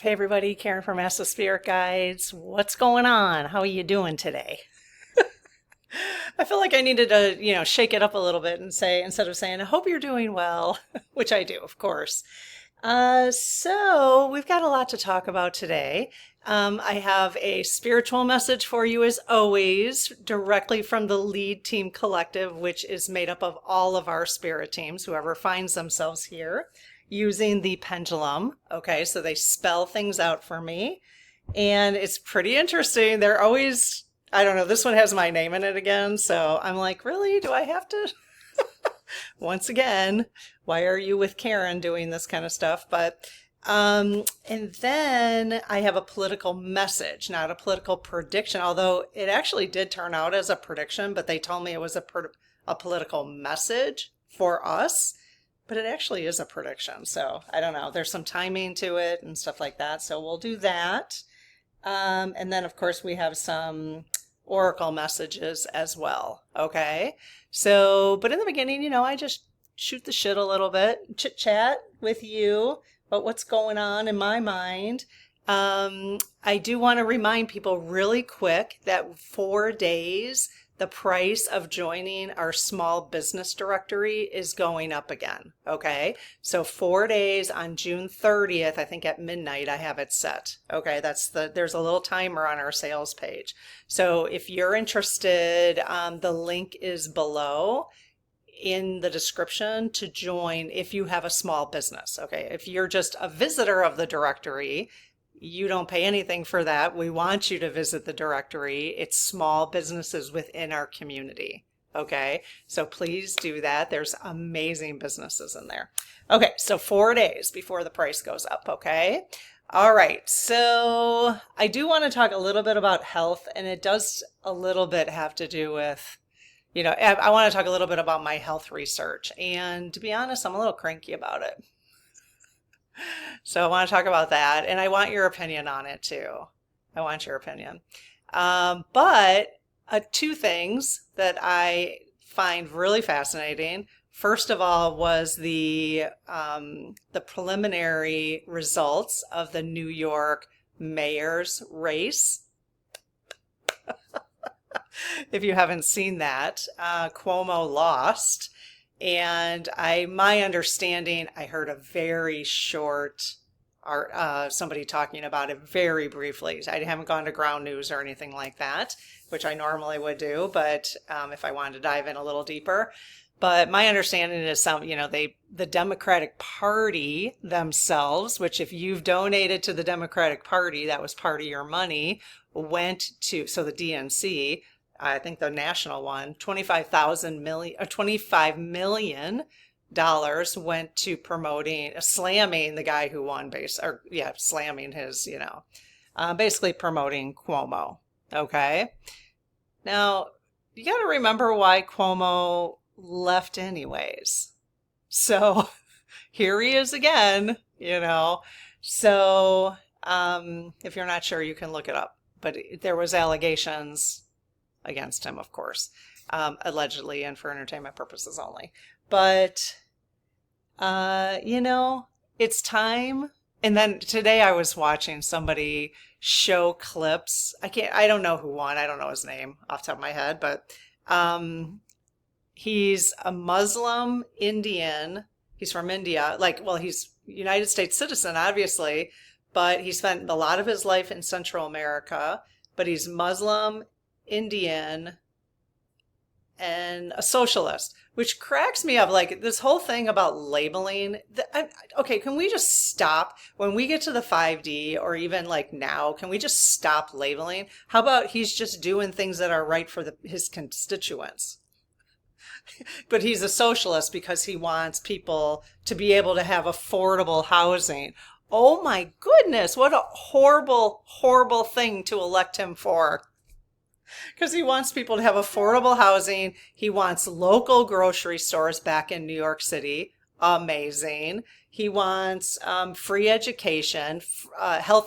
Hey everybody, Karen from Master Spirit Guides. What's going on? How are you doing today? I feel like I needed to, shake it up a little bit and say, instead of saying, I hope you're doing well, which I do, of course. So we've got a lot to talk about today. I have a spiritual message for you as always, directly from the Lead Team Collective, which is made up of all of our spirit teams, whoever finds themselves here, using the pendulum. Okay, so they spell things out for me. And it's pretty interesting. They're always, I don't know, this one has my name in it again. So I'm like, really? Do I have to? Once again, why are you with Karen doing this kind of stuff? And then I have a political message, not a political prediction, although it actually did turn out as a prediction, but they told me it was a political message for us, but it actually is a prediction. So I don't know. There's some timing to it and stuff like that. So we'll do that. And then, of course, we have some oracle messages as well. Okay. So, but in the beginning, I just shoot the shit a little bit, chit chat with you about what's going on in my mind. I do want to remind people really quick that 4 days, the price of joining our small business directory is going up again. Okay. So 4 days on June 30th, I think at midnight, I have it set. Okay. There's a little timer on our sales page. So if you're interested, the link is below in the description to join if you have a small business. Okay. If you're just a visitor of the directory, you don't pay anything for that. We want you to visit the directory. It's small businesses within our community. Okay. So please do that. There's amazing businesses in there. Okay. So 4 days before the price goes up. Okay. All right. So I do want to talk a little bit about health, and it does a little bit have to do with, I want to talk a little bit about my health research. And to be honest, I'm a little cranky about it. So I want to talk about that, and I want your opinion on it too. I want your opinion. But two things that I find really fascinating. First of all, was the preliminary results of the New York mayor's race. If you haven't seen that, Cuomo lost. And my understanding, I heard a very short, somebody talking about it very briefly. I haven't gone to ground news or anything like that, which I normally would do, but if I wanted to dive in a little deeper. But my understanding is the Democratic Party themselves, which if you've donated to the Democratic Party, that was part of your money, so the DNC, I think the national one, $25 million went to slamming the guy who won slamming his, basically promoting Cuomo. Okay. Now you got to remember why Cuomo left anyways. So here he is again, so, if you're not sure, you can look it up, but there was allegations against him, of course, allegedly and for entertainment purposes only. But, it's time. And then today I was watching somebody show clips. I don't know who won. I don't know his name off the top of my head, but he's a Muslim Indian. He's from India. He's United States citizen, obviously, but he spent a lot of his life in Central America, but he's Muslim, Indian, and a socialist, which cracks me up. Like this whole thing about labeling. Okay, can we just stop when we get to the 5D or even like now? Can we just stop labeling? How about he's just doing things that are right for his constituents? But he's a socialist because he wants people to be able to have affordable housing. Oh my goodness, what a horrible, horrible thing to elect him for. Because he wants people to have affordable housing. He wants local grocery stores back in New York City. Amazing. He wants free education,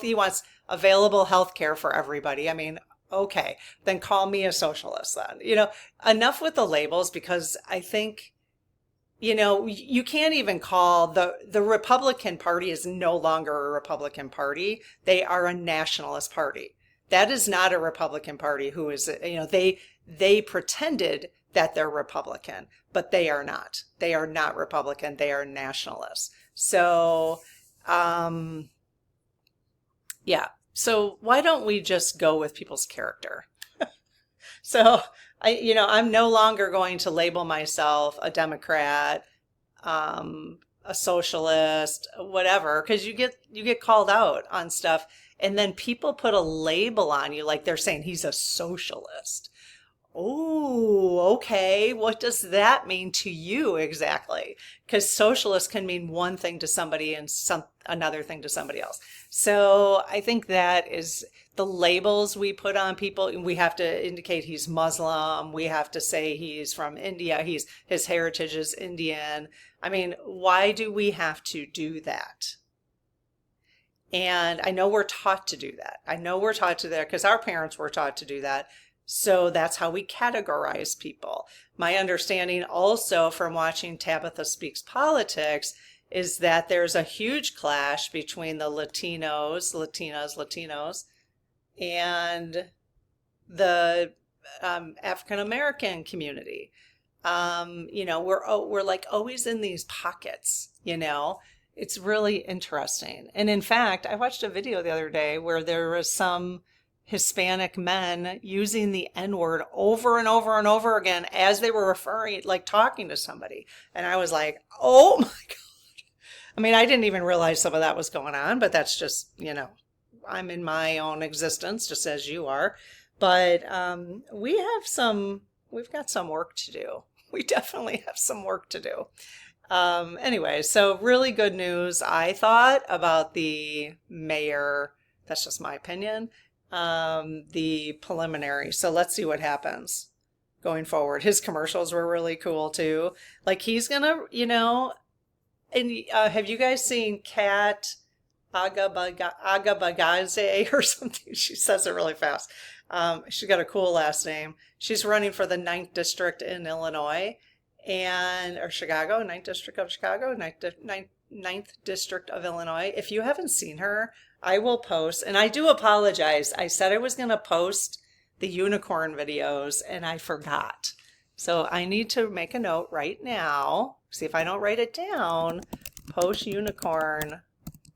he wants available health care for everybody. I mean, okay, then call me a socialist then. Enough with the labels, because I think, you can't even call the Republican Party is no longer a Republican Party. They are a nationalist party. That is not a Republican Party who is, they pretended that they're Republican, but they are not. They are not Republican. They are nationalists. So, yeah. So why don't we just go with people's character? So I'm no longer going to label myself a Democrat, a socialist, whatever, because you get called out on stuff, and then people put a label on you, like they're saying he's a socialist. Oh, okay. What does that mean to you exactly? Because socialist can mean one thing to somebody and another thing to somebody else. So I think that is the labels we put on people. We have to indicate he's Muslim. We have to say he's from India. His heritage is Indian. I mean, why do we have to do that? And I know we're taught to do that. I know we're taught to do that because our parents were taught to do that. So that's how we categorize people. My understanding also from watching Tabitha Speaks Politics is that there's a huge clash between the Latinos, Latinas, and the African American community. We're like always in these pockets, It's really interesting. And in fact, I watched a video the other day where there was some Hispanic men using the N-word over and over and over again as they were talking to somebody. And I was like, oh my God. I mean, I didn't even realize some of that was going on, but that's just, I'm in my own existence, just as you are. But we've got some work to do. We definitely have some work to do. Anyway, so really good news, I thought, about the mayor. That's just my opinion. The preliminary. So let's see what happens going forward. His commercials were really cool too. Like he's gonna, and have you guys seen Kat Agabagaze or something? She says it really fast. She's got a cool last name. She's running for the 9th district in Illinois or Chicago, 9th district of Chicago, 9th district of Illinois. If you haven't seen her, I will post, and I do apologize. I said I was going to post the unicorn videos and I forgot. So I need to make a note right now. See if I don't write it down. Post unicorn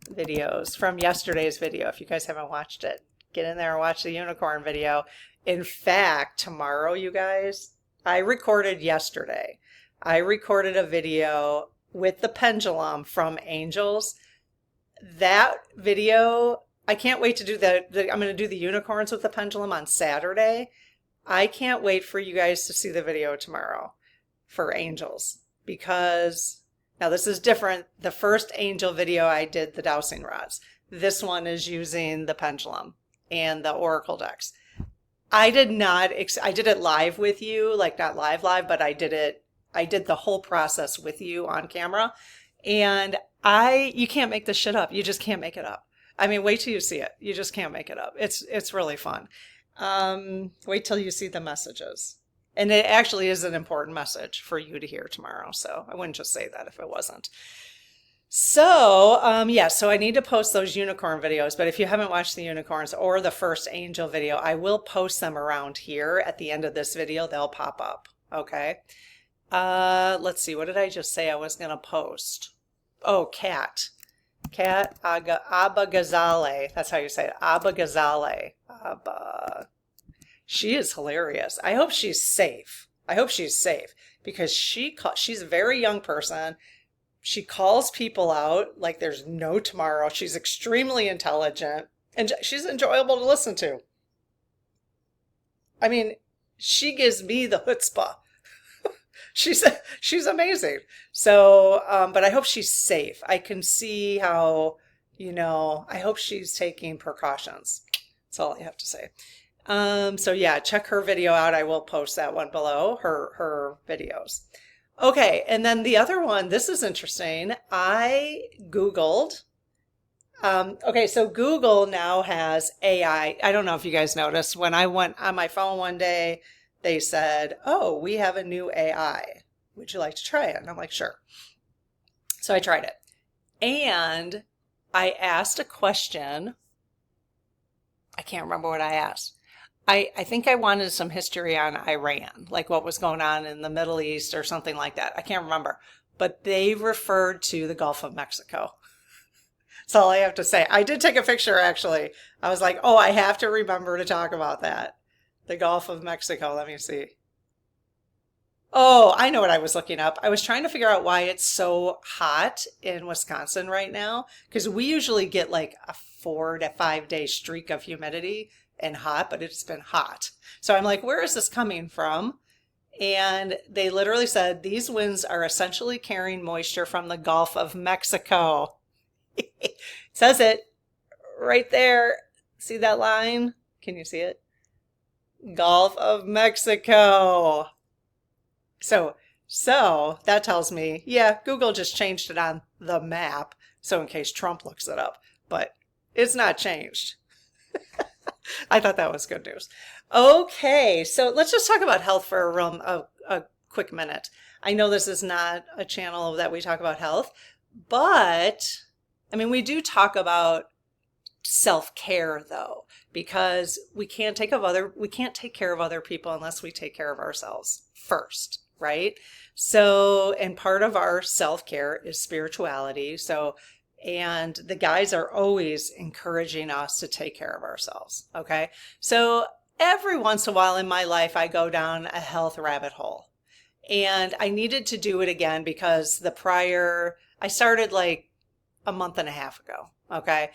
videos from yesterday's video. If you guys haven't watched it, get in there and watch the unicorn video. In fact, tomorrow, you guys, I recorded yesterday. I recorded a video with the pendulum from Angels. That video, I can't wait to do I'm going to do the unicorns with the pendulum on Saturday. I can't wait for you guys to see the video tomorrow for Angels, because now this is different. The first angel video I did the dowsing rods. This one is using the pendulum and the oracle decks. I did it live with you, like not live, but I did the whole process with you on camera. And you can't make this shit up. You just can't make it up. I mean, wait till you see it. You just can't make it up. It's really fun. Wait till you see the messages. And it actually is an important message for you to hear tomorrow. So I wouldn't just say that if it wasn't. So, so I need to post those unicorn videos, but if you haven't watched the unicorns or the first angel video, I will post them around here at the end of this video. They'll pop up. Okay. Let's see. What did I just say I was going to post? Oh, Kat Abagazale. That's how you say it. Abagazale. She is hilarious. I hope she's safe. Because she's a very young person. She calls people out like there's no tomorrow. She's extremely intelligent and she's enjoyable to listen to. I mean, she gives me the chutzpah. She's amazing. So, but I hope she's safe. I can see how, I hope she's taking precautions. That's all I have to say. So yeah, check her video out. I will post that one below, her videos. Okay, and then the other one, this is interesting. I Googled. So Google now has AI. I don't know if you guys noticed. When I went on my phone one day, they said, oh, we have a new AI. would you like to try it? And I'm like, sure. So I tried it. And I asked a question. I can't remember what I asked. I think I wanted some history on Iran, like what was going on in the Middle East or something like that. I can't remember. But they referred to the Gulf of Mexico. That's all I have to say. I did take a picture, actually. I was like, oh, I have to remember to talk about that. The Gulf of Mexico. Let me see. Oh, I know what I was looking up. I was trying to figure out why it's so hot in Wisconsin right now, because we usually get like a 4 to 5 day streak of humidity and hot, but it's been hot. So I'm like, where is this coming from? And they literally said these winds are essentially carrying moisture from the Gulf of Mexico. It says it right there. See that line? Can you see it? Gulf of Mexico. So that tells me, yeah, Google just changed it on the map. So in case Trump looks it up, but it's not changed. I thought that was good news. Okay, so let's just talk about health for a quick minute. I know this is not a channel that we talk about health, but I mean, we do talk about self-care though, because we can't take care of other people unless we take care of ourselves first, right? So, and part of our self-care is spirituality. So, and the guides are always encouraging us to take care of ourselves. Okay. So every once in a while in my life, I go down a health rabbit hole, and I needed to do it again because I started like a month and a half ago. Okay.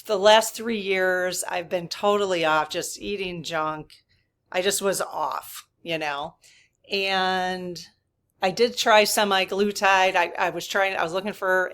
The last 3 years, I've been totally off, just eating junk. I just was off, and I did try semi-glutide. I was looking for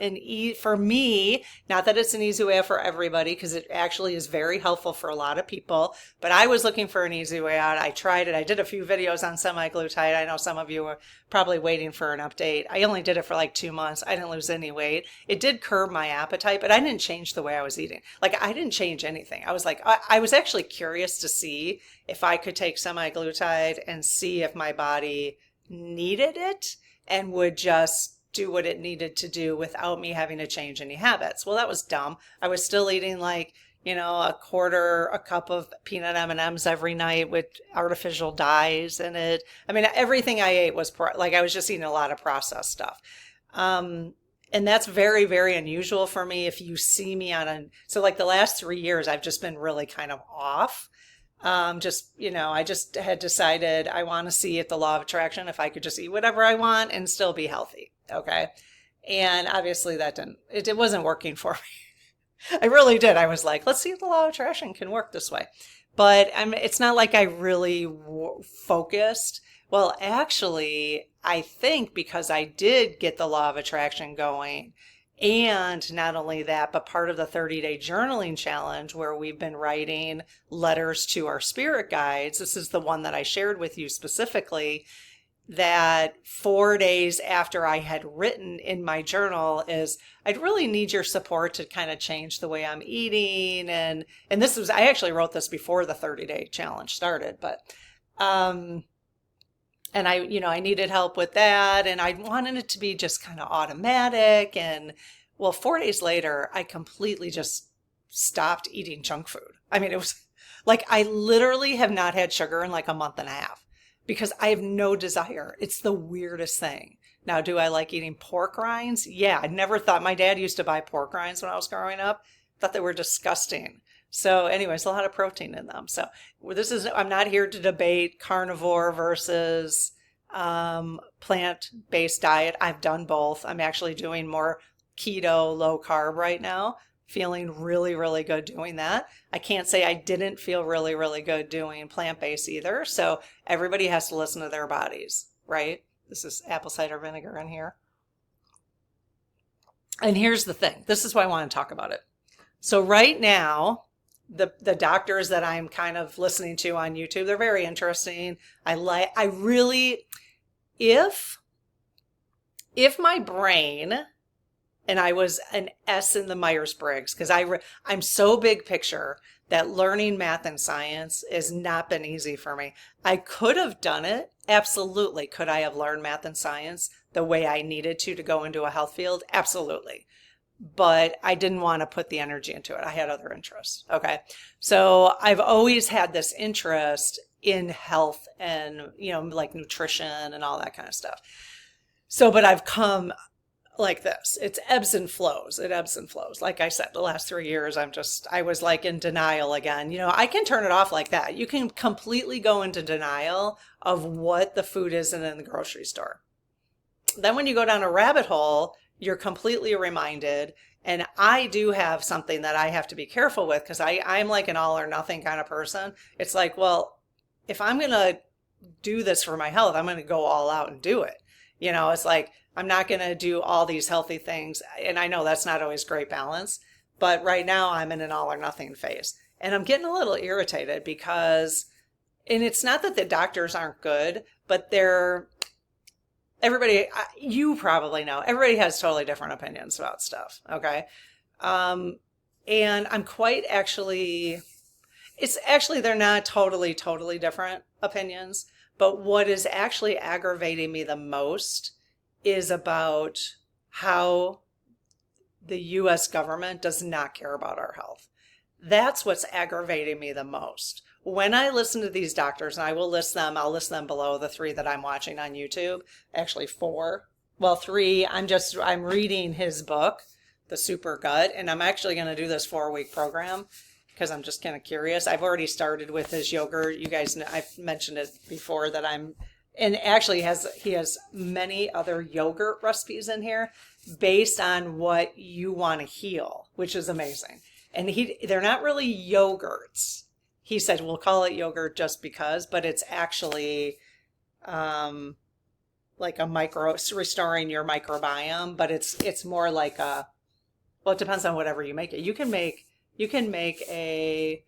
for me, not that it's an easy way out for everybody, because it actually is very helpful for a lot of people, but I was looking for an easy way out. I tried it. I did a few videos on semi-glutide. I know some of you are probably waiting for an update. I only did it for like 2 months. I didn't lose any weight. It did curb my appetite, but I didn't change the way I was eating. Like, I didn't change anything. I was like, I was actually curious to see if I could take semi-glutide and see if my body needed it and would just do what it needed to do without me having to change any habits. Well, that was dumb. I was still eating like, a cup of peanut M&Ms every night with artificial dyes in it. I mean, everything I ate was like, I was just eating a lot of processed stuff. And that's very, very unusual for me. If you see me so like the last 3 years, I've just been really kind of off. I just had decided I want to see if the law of attraction, if I could just eat whatever I want and still be healthy. Okay. And obviously it wasn't working for me. I really did. I was like, let's see if the law of attraction can work this way. But it's not like I really focused. Well, actually, I think because I did get the law of attraction going, and not only that, but part of the 30-day journaling challenge where we've been writing letters to our spirit guides. This is the one that I shared with you specifically, that 4 days after I had written in my journal is, I'd really need your support to kind of change the way I'm eating. And I actually wrote this before the 30-day challenge started, but, and I needed help with that, and I wanted it to be just kind of automatic. And well, 4 days later, I completely just stopped eating junk food. I mean, it was like, I literally have not had sugar in like a month and a half because I have no desire. It's the weirdest thing. Now, do I like eating pork rinds? Yeah, I never thought. My dad used to buy pork rinds when I was growing up. Thought they were disgusting. So anyways, a lot of protein in them. So I'm not here to debate carnivore versus plant-based diet. I've done both. I'm actually doing more keto, low carb right now. Feeling really, really good doing that. I can't say I didn't feel really, really good doing plant-based either. So everybody has to listen to their bodies, right? This is apple cider vinegar in here. And here's the thing. This is why I want to talk about it. So right now, the doctors that I'm kind of listening to on YouTube, they're very interesting. If my brain, and I was an S in the Myers-Briggs, because I'm so big picture that learning math and science has not been easy for me. I could have done it Absolutely. Could I have learned math and science the way I needed to go into a health field? Absolutely. But I didn't want to put the energy into it. I had other interests. Okay. So I've always had this interest in health and, like nutrition and all that kind of stuff. So, but I've come like this. It's ebbs and flows. It ebbs and flows. Like I said, the last 3 years, I was like in denial again. I can turn it off like that. You can completely go into denial of what the food is in the grocery store. Then when you go down a rabbit hole, you're completely reminded. And I do have something that I have to be careful with because I'm like an all or nothing kind of person. It's like, well, if I'm going to do this for my health, I'm going to go all out and do it. It's like, I'm not going to do all these healthy things. And I know that's not always great balance, but right now I'm in an all or nothing phase. And I'm getting a little irritated because, and it's not that the doctors aren't good, but everybody, you probably know, everybody has totally different opinions about stuff. Okay. And I'm they're not totally different opinions, but what is actually aggravating me the most is about how the US government does not care about our health. That's what's aggravating me the most. When I listen to these doctors, and I'll list them below the 3 that I'm watching on YouTube. Actually 4. Well, 3, I'm reading his book, The Super Gut, and I'm actually going to do this 4-week program because I'm just kind of curious. I've already started with his yogurt. You guys know, I've mentioned it before that and actually he has many other yogurt recipes in here based on what you want to heal, which is amazing. And they're not really yogurts. He said, we'll call it yogurt just because, but it's actually like restoring your microbiome, but it's more like it depends on whatever you make it. You can make a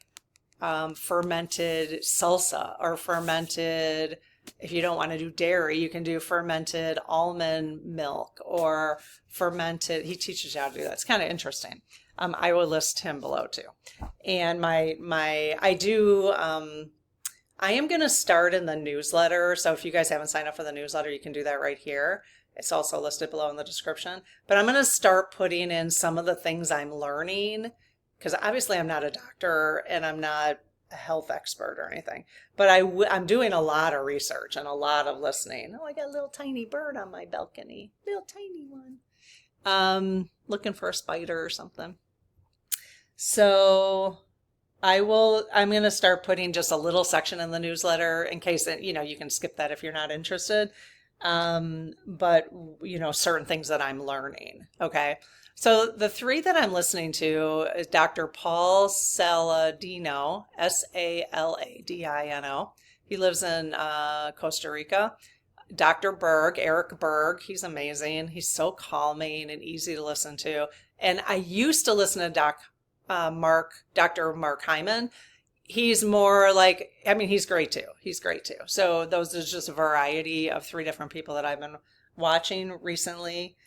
fermented salsa or fermented, if you don't want to do dairy, you can do fermented almond milk or fermented, he teaches you how to do that. It's kind of interesting. I will list him below too. And I am going to start in the newsletter. So if you guys haven't signed up for the newsletter, you can do that right here. It's also listed below in the description. But I'm going to start putting in some of the things I'm learning because obviously I'm not a doctor and I'm not a health expert or anything. But I'm doing a lot of research and a lot of listening. Oh, I got a little tiny bird on my balcony. Little tiny one. Looking for a spider or something. So I'm going to start putting just a little section in the newsletter in case that, you can skip that if you're not interested. But certain things that I'm learning. Okay. So the 3 that I'm listening to is Dr. Paul Saladino, Saladino. He lives in Costa Rica. Dr. Eric Berg, he's amazing. He's so calming and easy to listen to. And I used to listen to Dr. Mark Hyman. He's more like, he's great too. So those are just a variety of 3 different people that I've been watching recently.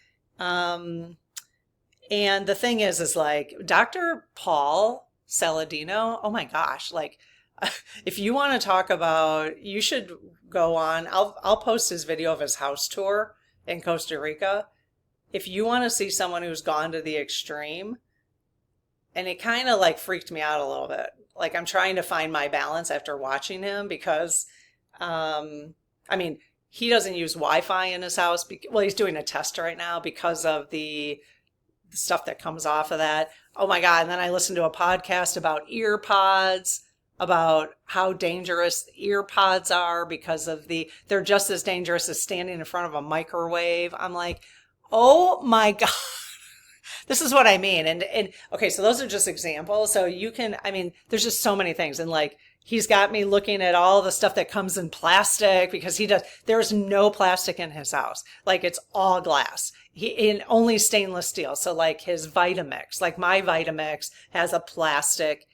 And the thing is like Dr. Paul Saladino, oh my gosh, like if you want to talk about, you should go on, I'll post his video of his house tour in Costa Rica. If you want to see someone who's gone to the extreme, and it kind of like freaked me out a little bit. Like I'm trying to find my balance after watching him because, he doesn't use Wi-Fi in his house. He's doing a test right now because of the stuff that comes off of that. Oh my God. And then I listened to a podcast about ear pods, about how dangerous ear pods are because they're just as dangerous as standing in front of a microwave. I'm like, oh my God. This is what I mean. And okay, so those are just examples. So you can, there's just so many things. And like, he's got me looking at all the stuff that comes in plastic because there's no plastic in his house. Like it's all glass. In only stainless steel. So like his Vitamix, like my Vitamix has a plastic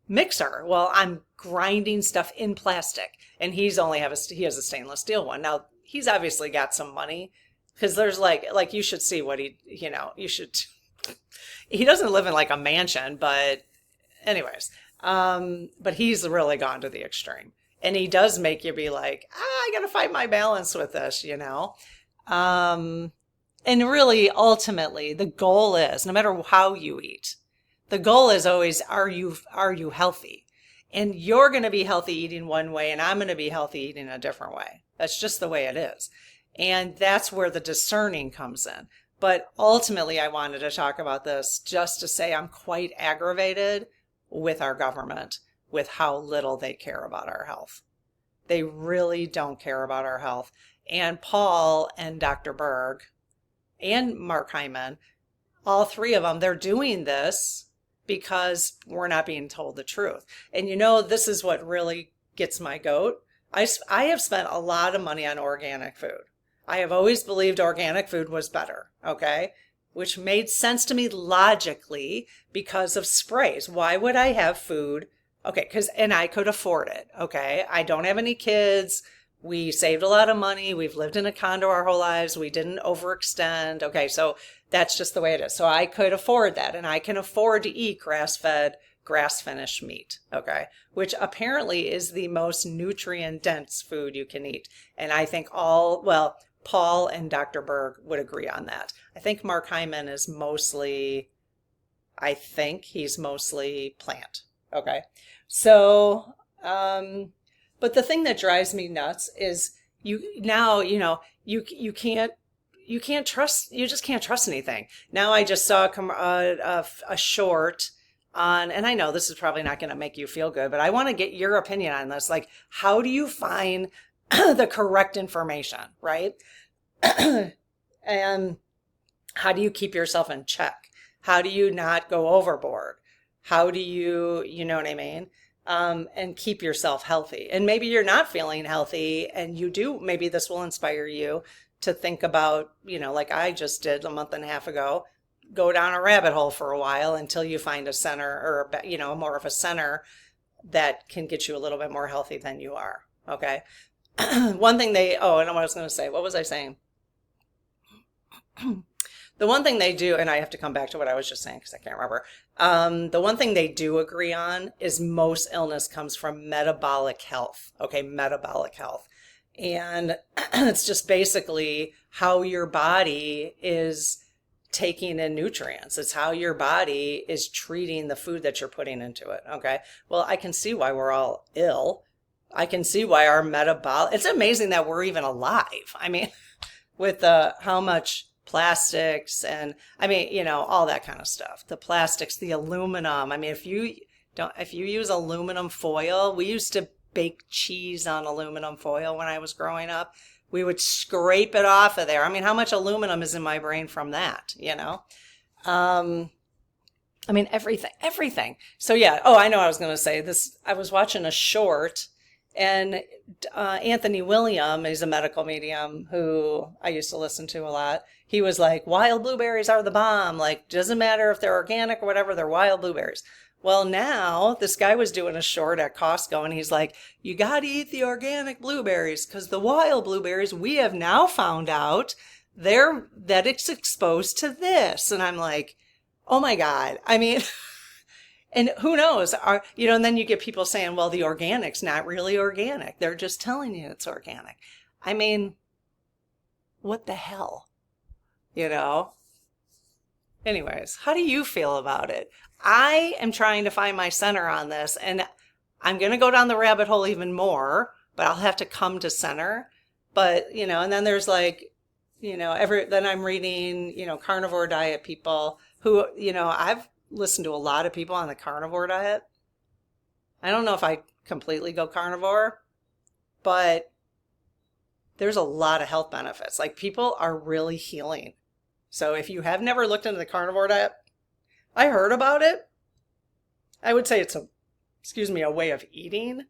mixer. Well, I'm grinding stuff in plastic and he has a stainless steel one. Now he's obviously got some money because there's like you should see what he doesn't live in like a mansion, but anyways, but he's really gone to the extreme. And he does make you be like, I got to find my balance with this, you know? Um, and really, ultimately, the goal is, no matter how you eat, the goal is always, are you healthy? And you're going to be healthy eating one way, and I'm going to be healthy eating a different way. That's just the way it is. And that's where the discerning comes in. But ultimately, I wanted to talk about this just to say I'm quite aggravated with our government, with how little they care about our health. They really don't care about our health. And Paul and Dr. Berg and Mark Hyman, all three of them, they're doing this because we're not being told the truth. And you know, this is what really gets my goat. I have spent a lot of money on organic food. I have always believed organic food was better, okay? Which made sense to me logically because of sprays. Why would I have food? Okay, and I could afford it, okay? I don't have any kids. We saved a lot of money. We've lived in a condo our whole lives. We didn't overextend. Okay, so that's just the way it is. So I could afford that, and I can afford to eat grass-fed, grass-finished meat, okay? Which apparently is the most nutrient-dense food you can eat. And I think Paul and Dr. Berg would agree on that. I think Mark Hyman is mostly plant, okay? So, but the thing that drives me nuts is you just can't trust anything. Now I just saw a short on, and I know this is probably not going to make you feel good, but I want to get your opinion on this. Like, how do you find the correct information, right? And how do you keep yourself in check? How do you not go overboard? How do you know what I mean? And keep yourself healthy. And maybe you're not feeling healthy and maybe this will inspire you to think about, like I just did a month and a half ago, go down a rabbit hole for a while until you find a center or, more of a center that can get you a little bit more healthy than you are. Okay. One thing and what I was going to say, what was I saying? The one thing they do, and I have to come back to what I was just saying because I can't remember. The one thing they do agree on is most illness comes from metabolic health. Okay, metabolic health. And it's just basically how your body is taking in nutrients. It's how your body is treating the food that you're putting into it. Okay, well, I can see why we're all ill. I can see why our it's amazing that we're even alive. I mean, with how much plastics and all that kind of stuff, the plastics, the aluminum. I mean, if you use aluminum foil, we used to bake cheese on aluminum foil when I was growing up. We would scrape it off of there. I mean, how much aluminum is in my brain from that, everything. So yeah. Oh, I know I was going to say this. I was watching a short and Anthony William is a medical medium who I used to listen to a lot. He was like, wild blueberries are the bomb. Like, doesn't matter if they're organic or whatever, they're wild blueberries. Well, now this guy was doing a short at Costco and he's like, you got to eat the organic blueberries because the wild blueberries, we have now found out that it's exposed to this. And I'm like, oh my God. I mean, and who knows, and then you get people saying, well, the organic's not really organic. They're just telling you it's organic. I mean, what the hell, Anyways, how do you feel about it? I am trying to find my center on this, and I'm going to go down the rabbit hole even more, but I'll have to come to center. But, and then there's like, then I'm reading, carnivore diet people who, I've listened to a lot of people on the carnivore diet. I don't know if I completely go carnivore, but there's a lot of health benefits. Like, people are really healing. So if you have never looked into the carnivore diet, I heard about it. I would say it's a way of eating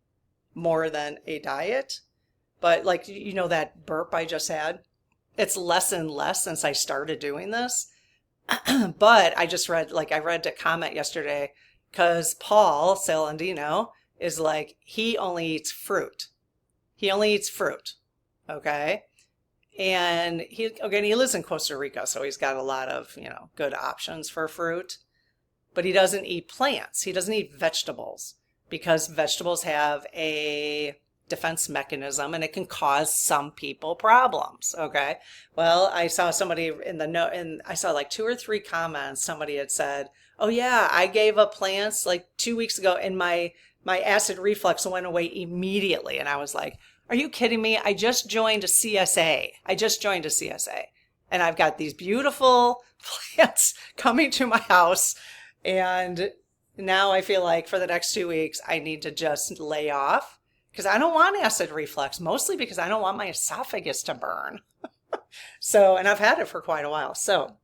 more than a diet. But like, that burp I just had, it's less and less since I started doing this. But I read a comment yesterday because Paul Salandino is like, he only eats fruit. Okay. And he lives in Costa Rica, so he's got a lot of, good options for fruit. But he doesn't eat plants. He doesn't eat vegetables because vegetables have a defense mechanism, and it can cause some people problems. Okay. Well, I saw somebody in the note, and I saw like 2 or 3 comments. Somebody had said, "Oh yeah, I gave up plants like 2 weeks ago, and my acid reflux went away immediately." And I was like, "Are you kidding me? I just joined a CSA. And I've got these beautiful plants coming to my house, and now I feel like for the next 2 weeks I need to just lay off because I don't want acid reflux, mostly because I don't want my esophagus to burn." So, and I've had it for quite a while. So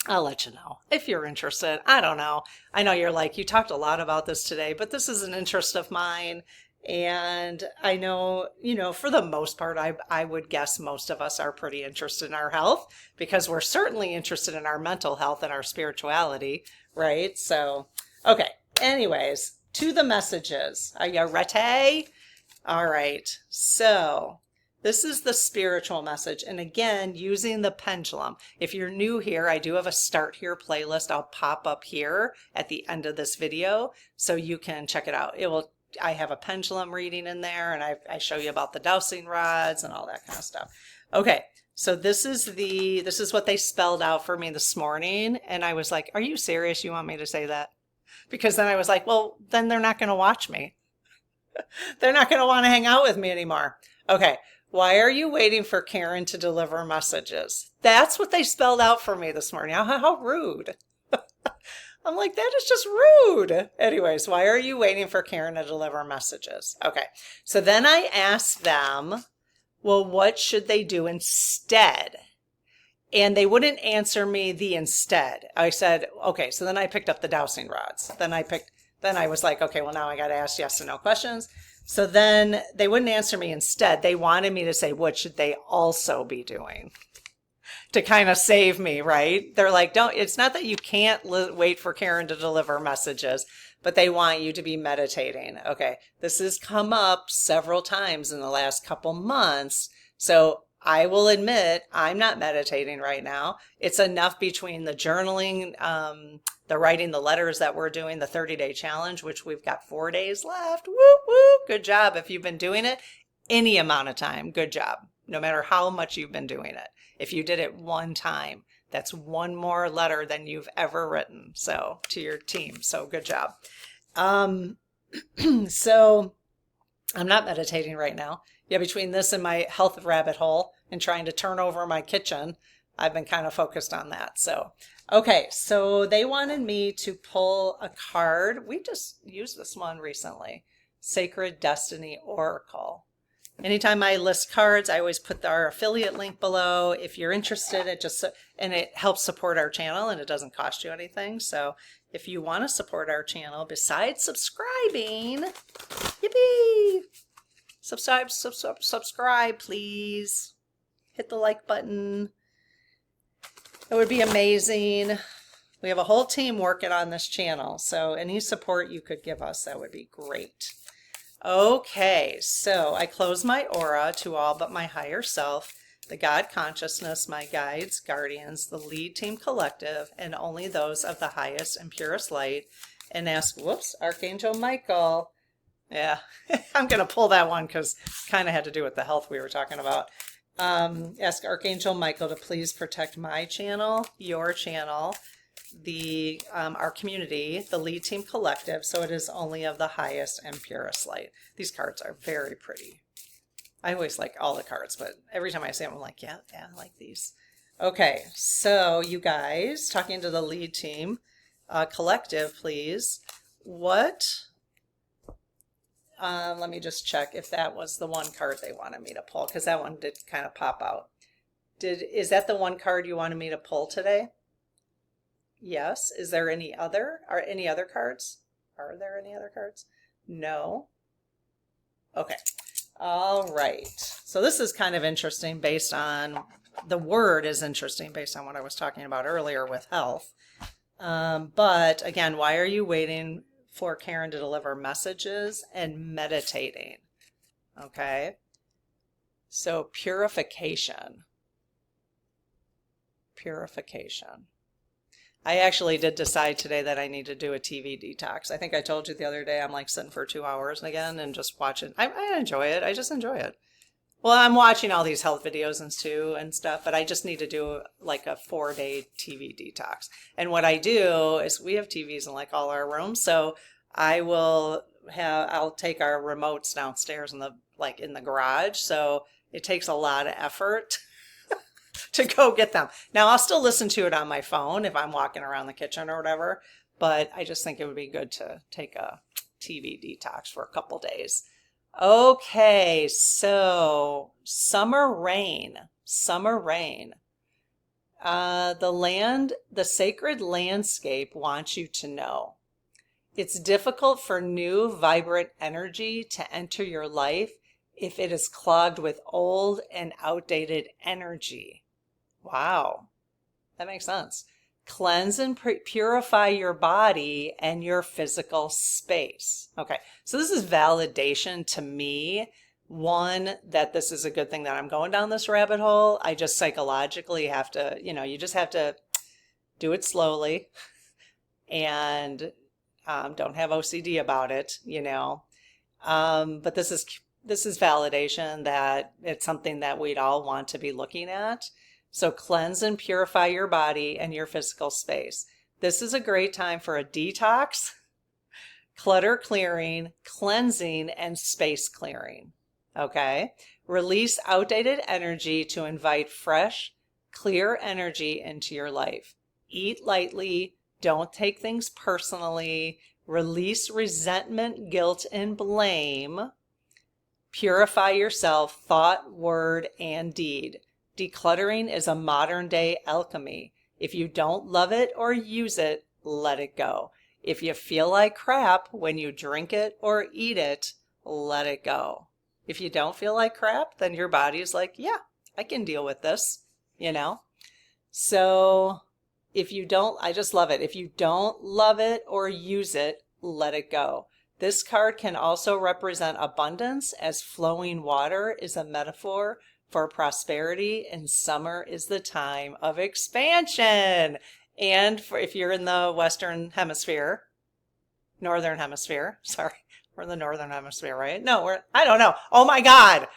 I'll let you know if you're interested. I don't know. I know you're like, you talked a lot about this today, but this is an interest of mine. And I know, for the most part, I would guess most of us are pretty interested in our health because we're certainly interested in our mental health and our spirituality, right? So, okay. Anyways, to the messages. Are you ready? All right. So this is the spiritual message. And again, using the pendulum. If you're new here, I do have a Start Here playlist. I'll pop up here at the end of this video so you can check it out. I have a pendulum reading in there, and I show you about the dowsing rods and all that kind of stuff. Okay, so this is what they spelled out for me this morning, and I was like, "Are you serious? You want me to say that?" Because then I was like, "Well, then they're not going to watch me. They're not going to want to hang out with me anymore." Okay, why are you waiting for Karen to deliver messages? That's what they spelled out for me this morning. How rude. I'm like, that is just rude. Anyways, why are you waiting for Karen to deliver messages? Okay, so then I asked them, well, what should they do instead? And they wouldn't answer me the instead. I said, okay, so then I picked up the dowsing rods. Then I was like, okay, well, now I got to ask yes and no questions. So then they wouldn't answer me instead. They wanted me to say, what should they also be doing? To kind of save me, right? They're like, it's not that you can't wait for Karen to deliver messages, but they want you to be meditating. Okay, this has come up several times in the last couple months. So I will admit I'm not meditating right now. It's enough between the journaling, the writing the letters that we're doing, the 30-day challenge, which we've got 4 days left. Whoop, whoop. Good job. If you've been doing it any amount of time, good job. No matter how much you've been doing it. If you did it one time, that's one more letter than you've ever written. So to your team. So good job. So I'm not meditating right now. Yeah, between this and my health rabbit hole and trying to turn over my kitchen, I've been kind of focused on that. So, okay. So they wanted me to pull a card. We just used this one recently. Sacred Destiny Oracle. Anytime I list cards, I always put our affiliate link below. If you're interested, it helps support our channel and it doesn't cost you anything. So if you want to support our channel, besides subscribing, yippee, subscribe, please. Hit the like button. It would be amazing. We have a whole team working on this channel. So any support you could give us, that would be great. Okay, so I close my aura to all but my higher self, the God consciousness, my guides, guardians, the lead team collective, and only those of the highest and purest light, and ask, Archangel Michael. Yeah, I'm going to pull that one because kind of had to do with the health we were talking about. Ask Archangel Michael to please protect my channel, your channel, our community, the lead team collective, so it is only of the highest and purest light. These cards are very pretty. I always like all the cards, but every time I see them, I'm like, yeah, I like these. Okay, so you guys, talking to the lead team collective, please. Let me just check if that was the one card they wanted me to pull, because that one did kind of pop out. Is that the one card you wanted me to pull today? Yes. Is there any other? Are any other cards? Are there any other cards? No. Okay. All right. So this is kind of interesting based on, the word is interesting based on what I was talking about earlier with health. But again, why are you waiting for Karen to deliver messages and meditating? Okay. So purification. Purification. I actually did decide today that I need to do a TV detox. I think I told you the other day I'm like sitting for 2 hours again and just watching. I enjoy it. I just enjoy it. Well, I'm watching all these health videos and too and stuff, but I just need to do like a 4-day TV detox. And what I do is we have TVs in like all our rooms, so I'll take our remotes downstairs in the garage. So it takes a lot of effort to go get them. Now I'll still listen to it on my phone if I'm walking around the kitchen or whatever, but I just think it would be good to take a TV detox for a couple days. Okay, so summer rain, summer rain. The sacred landscape wants you to know. It's difficult for new, vibrant energy to enter your life if it is clogged with old and outdated energy. Wow, that makes sense. Cleanse and purify your body and your physical space. Okay, so this is validation to me. One, that this is a good thing that I'm going down this rabbit hole. I just psychologically have to, you just have to do it slowly and don't have OCD about it, But this is validation that it's something that we'd all want to be looking at. So cleanse and purify your body and your physical space. This is a great time for a detox, clutter clearing, cleansing, and space clearing. Okay? Release outdated energy to invite fresh, clear energy into your life. Eat lightly. Don't take things personally. Release resentment, guilt, and blame. Purify yourself, thought, word, and deed. Decluttering is a modern day alchemy. If you don't love it or use it, let it go. If you feel like crap when you drink it or eat it, let it go. If you don't feel like crap, then your body is like, yeah, I can deal with this, So I just love it. If you don't love it or use it, let it go. This card can also represent abundance, as flowing water is a metaphor for prosperity, and summer is the time of expansion. And if you're in the Northern Hemisphere, sorry, we're in the Northern Hemisphere, right? No, I don't know. Oh my God.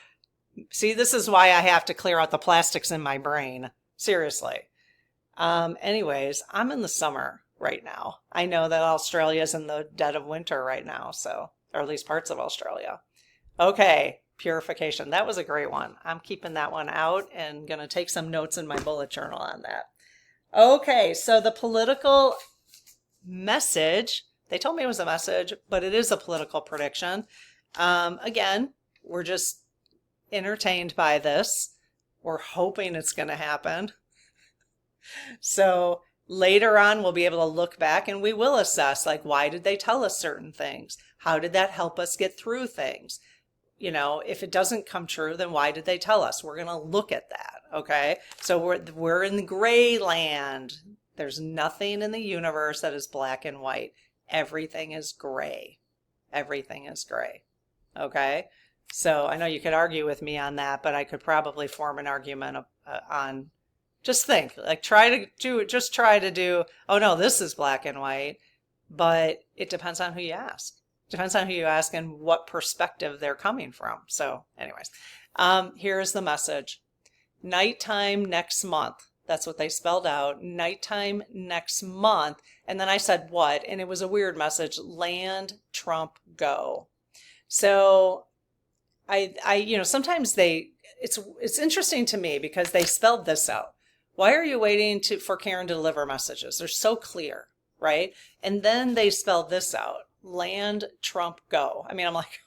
See, this is why I have to clear out the plastics in my brain. Seriously. Anyways, I'm in the summer right now. I know that Australia's in the dead of winter right now, or at least parts of Australia. Okay. Purification. That was a great one. I'm keeping that one out and going to take some notes in my bullet journal on that. Okay, so the political message, they told me it was a message, but it is a political prediction. Again, we're just entertained by this. We're hoping it's going to happen. So later on, we'll be able to look back and we will assess, like, why did they tell us certain things? How did that help us get through things? If it doesn't come true, then why did they tell us? We're going to look at that, okay? So we're in the gray land. There's nothing in the universe that is black and white. Everything is gray. Everything is gray, okay? So I know you could argue with me on that, but I could probably form an argument on, just think, like try to do, oh no, this is black and white, but it depends on who you ask. Depends on who you ask and what perspective they're coming from. So anyways, here's the message. Nighttime next month. That's what they spelled out. Nighttime next month. And then I said what? And it was a weird message. Land, Trump, go. So sometimes it's interesting to me because they spelled this out. Why are you waiting for Karen to deliver messages? They're so clear, right? And then they spelled this out. Land, Trump, go. I mean, I'm like,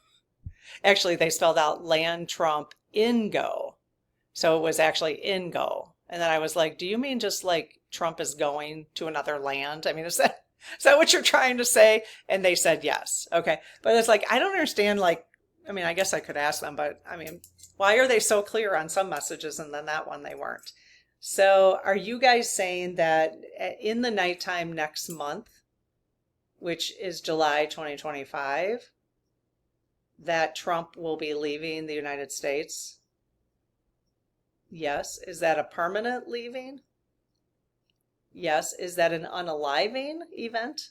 actually, they spelled out land, Trump, in go. So it was actually in go. And then I was like, do you mean just like Trump is going to another land? I mean, is that what you're trying to say? And they said yes. Okay. But it's like, I don't understand, I guess I could ask them, but why are they so clear on some messages and then that one they weren't? So are you guys saying that in the nighttime next month, which is July 2025, that Trump will be leaving the United States? Yes. Is that a permanent leaving? Yes. Is that an unaliving event?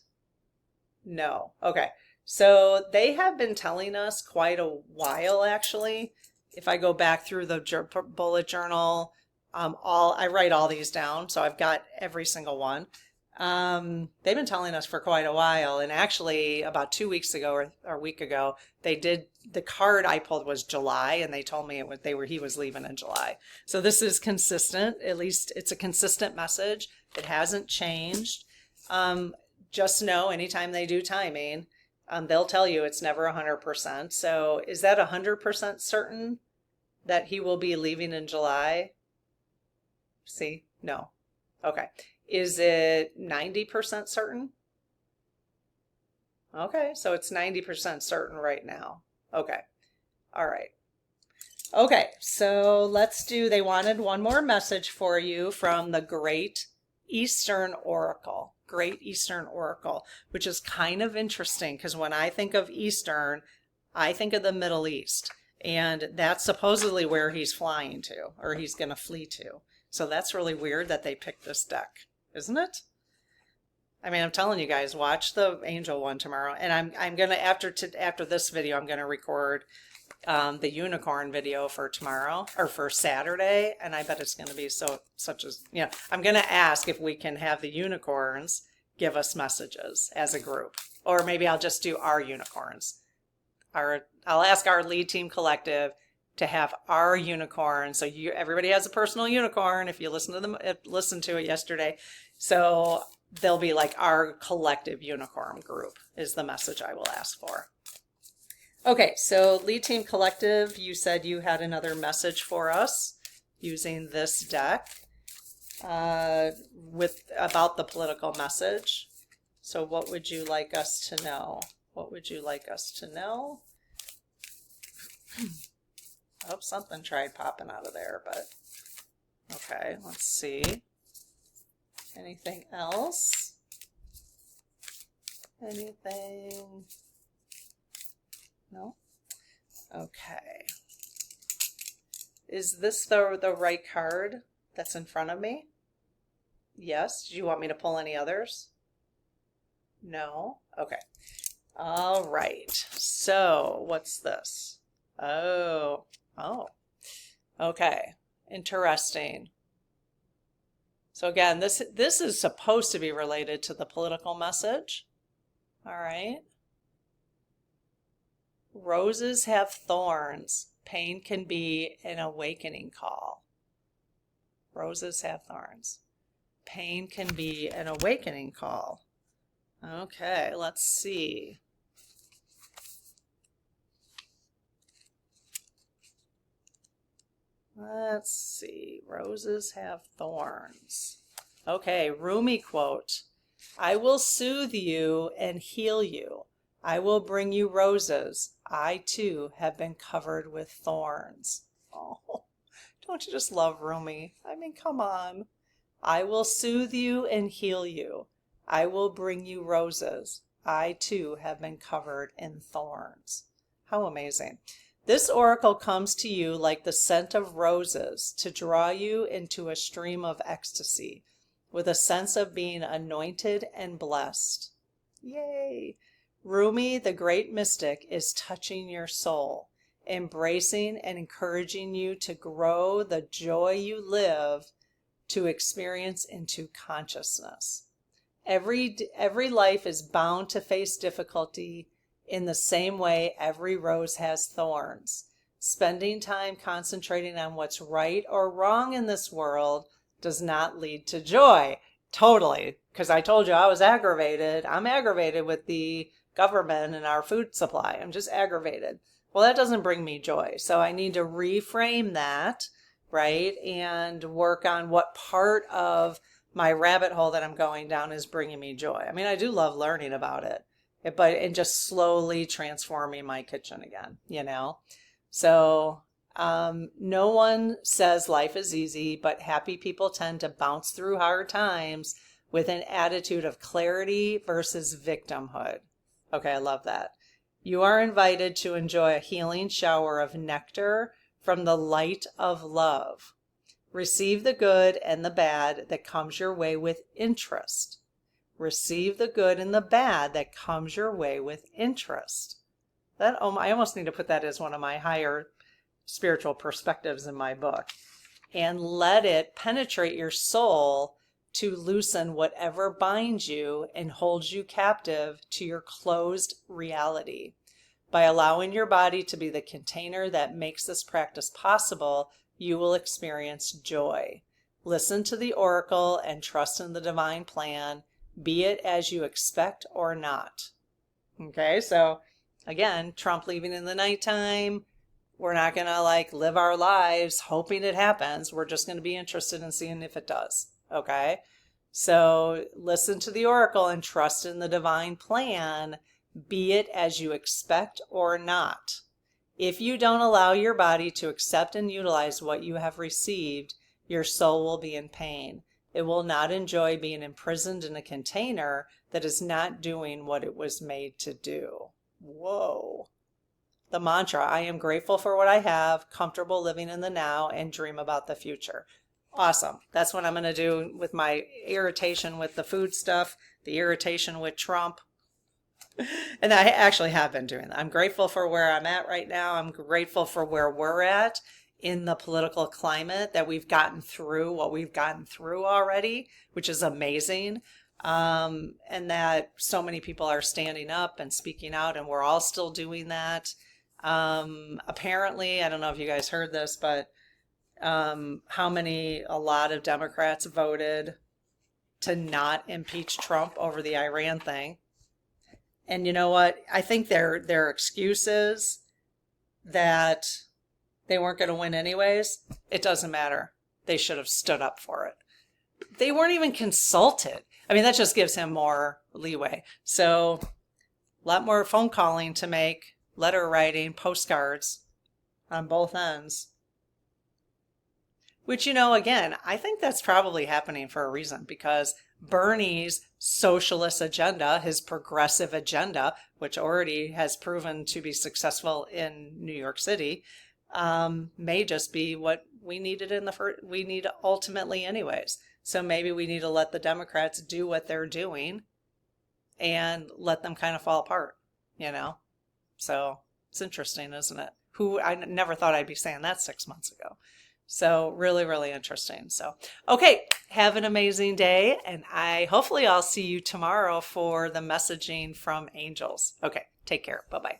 No. Okay. So they have been telling us quite a while, actually. If I go back through the bullet journal, I write all these down, so I've got every single one. They've been telling us for quite a while, and actually about 2 weeks ago or a week ago, they did the card I pulled was July, and they told me he was leaving in July. So this is consistent. At least it's a consistent message. It hasn't changed. Just know anytime they do timing, they'll tell you it's never 100%. So is that 100% certain that he will be leaving in July? See, no. Okay. Is it 90% certain? Okay, so it's 90% certain right now. Okay. All right. Okay, so they wanted one more message for you from the Great Eastern Oracle. Great Eastern Oracle, which is kind of interesting because when I think of Eastern, I think of the Middle East. And that's supposedly where he's flying to, or he's going to flee to. So that's really weird that they picked this deck, isn't it? I mean, I'm telling you guys, watch the angel one tomorrow. And I'm going to, after this video, I'm going to record the unicorn video for tomorrow or for Saturday, and I bet it's going to be I'm going to ask if we can have the unicorns give us messages as a group, or maybe I'll just do our unicorns. I'll ask our lead team collective to have our unicorn. So everybody has a personal unicorn if you listen to it yesterday. So they'll be like our collective unicorn group is the message I will ask for. Okay, so Lead Team Collective, you said you had another message for us using this deck about the political message. So what would you like us to know? What would you like us to know? Oh, something tried popping out of there, but okay, let's see. Anything else? Anything? No? Okay. Is this the right card that's in front of me? Yes. Do you want me to pull any others? No? Okay. All right. So what's this? Oh. Okay. Interesting. So again, this is supposed to be related to the political message. All right. Roses have thorns. Pain can be an awakening call. Roses have thorns. Pain can be an awakening call. Okay, let's see. Let's see. Roses have thorns. Okay, Rumi quote. I will soothe you and heal you. I will bring you roses. I too have been covered with thorns. Oh, don't you just love Rumi? I mean, come on. I will soothe you and heal you. I will bring you roses. I too have been covered in thorns. How amazing. This oracle comes to you like the scent of roses to draw you into a stream of ecstasy with a sense of being anointed and blessed. Yay! Rumi, the great mystic, is touching your soul, embracing and encouraging you to grow the joy you live to experience into consciousness. Every life is bound to face difficulty in the same way every rose has thorns. Spending time concentrating on what's right or wrong in this world does not lead to joy. Totally, because I told you I was aggravated. I'm aggravated with the government and our food supply. I'm just aggravated. Well, that doesn't bring me joy. So I need to reframe that, right? And work on what part of my rabbit hole that I'm going down is bringing me joy. I mean, I do love learning about it, and just slowly transforming my kitchen again, So no one says life is easy, but happy people tend to bounce through hard times with an attitude of clarity versus victimhood. Okay, I love that. You are invited to enjoy a healing shower of nectar from the light of love. Receive the good and the bad that comes your way with interest. Receive the good and the bad that comes your way with interest. I almost need to put that as one of my higher spiritual perspectives in my book. And let it penetrate your soul to loosen whatever binds you and holds you captive to your closed reality. By allowing your body to be the container that makes this practice possible, you will experience joy. Listen to the oracle and trust in the divine plan, be it as you expect or not. Okay, so again, Trump leaving in the nighttime. We're not going to live our lives hoping it happens. We're just going to be interested in seeing if it does. Okay, so listen to the oracle and trust in the divine plan, be it as you expect or not. If you don't allow your body to accept and utilize what you have received, your soul will be in pain. It will not enjoy being imprisoned in a container that is not doing what it was made to do. Whoa. The mantra, I am grateful for what I have, comfortable living in the now, and dream about the future. Awesome. That's what I'm going to do with my irritation with the food stuff, the irritation with Trump. And I actually have been doing that. I'm grateful for where I'm at right now. I'm grateful for where we're at in the political climate, that we've gotten through what we've gotten through already, which is amazing. And that so many people are standing up and speaking out, and we're all still doing that. Apparently, I don't know if you guys heard this, but a lot of Democrats voted to not impeach Trump over the Iran thing. And you know what? I think their excuse is that they weren't going to win anyways. It doesn't matter. They should have stood up for it. They weren't even consulted. I mean, that just gives him more leeway. So a lot more phone calling to make, letter writing, postcards on both ends. Which, again, I think that's probably happening for a reason, because Bernie's socialist agenda, his progressive agenda, which already has proven to be successful in New York City, may just be what we needed we need ultimately anyways. So maybe we need to let the Democrats do what they're doing and let them kind of fall apart, So it's interesting, isn't it? I never thought I'd be saying that 6 months ago. So really, really interesting. So, okay, have an amazing day. And hopefully I'll see you tomorrow for the messaging from angels. Okay, take care. Bye-bye.